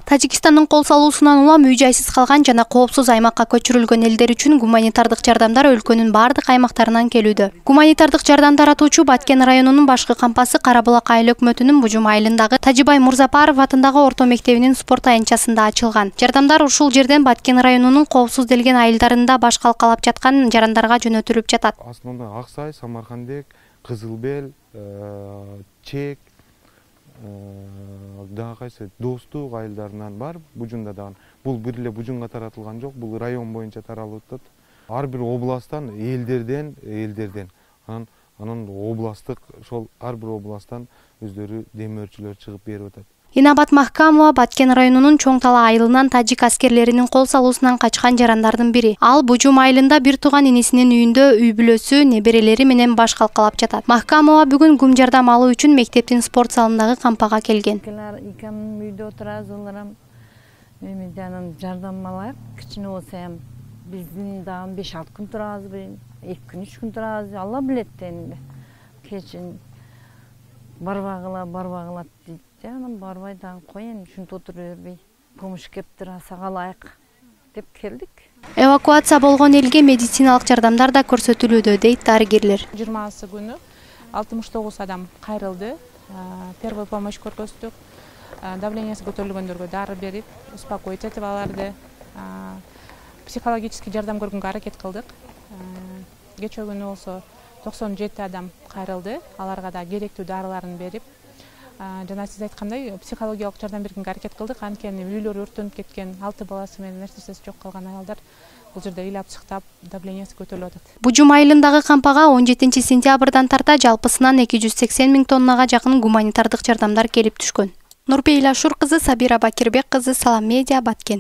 Тажикстандын кол салуусунан улам үй-жайсыз калган жана коопсуз аймакка көчүрүлгөн элдер үчүн гуманитардык жардамдар өлкөнүн бардык аймактарынан келүүдө. Гуманитардык жардам таратуучу Баткен районунун башкы кампасы Карабулак айыл өкмөтүнүн Бужум айылындагы Тажибай Мурзапаров атындагы орто мектебинин спорт аянтчасында ачылган. Жардамдар ушул жерден Баткен районунун коопсуз делген айылдарында баш калкалап жаткан жарандарга жөнөтүлүп жатат. Основной Аксай, Самаркандек, Кызылбел, Чек, дагы кайсы Достук айылдарынан бар, Бужунда дагы. Бул бир эле Бужунга таратылган жок, бул район боюнча таралып атат. Ар бир областтан, элдерден, анан областтык, ошол ар бир областтан өздөрү демөөрчүлөр чыгып берип атат. Инабат Махкамова Баткен районунун Чоң Тала айылынан тажик аскерлеринин кол салуусунан качкан жарандардын бири. Ал Бужум айылында бир тууган инисинин үйүндө үй бүлөсү, неберелери менен баш калкалап жатат. Махкамова бүгүн гум жардам алуу үчүн мектептин спорт залындагы кампага келген. Икем үйдө отурабыз, оларам эми жанын жардам алайык. Кичине болсо эми биздин дагы 5-6 күн турабыз, 2 күн 3 күн турабыз. Алла билет энди. Кечин барбагыла дейт. Жаным барбай дагы кой эми ушинтип отура бербей. Помощь кептир алсак алайык деп келдик. Эвакуация болгон элге медициналык жардамдар да көрсөтүлүүдө, дейт дарыгерлер. 20 күнү 69 адам кайрылды. Первый помощь көрсөттүк. Давлениясы көтөрүлгөндөргө дары берип, успокоить этип аларды. Психологический жардам көргөнгө аракет кылдык. Кечээ күнү болсо 97 адам кайрылды. Аларга да керектүү дарыларын берип, жана сиз айткандай психологиялык жардам бергенге аракет кылдык. Анткени үйлөрү өртөнүп кеткен, 6 баласы менен нерсеси жок калган аялдар бул жерде ыйлап чыктап, давлениясы көтөрүлүп атат. Бужум айылындагы кампага 17 сентябрдан тарта жалпысынан 280 000 тоннага жакын гуманитардык жардамдар келип түшкөн. Нурбейла Шур кызы, Сабира Бакирбек кызы, Салам Медиа, Баткен.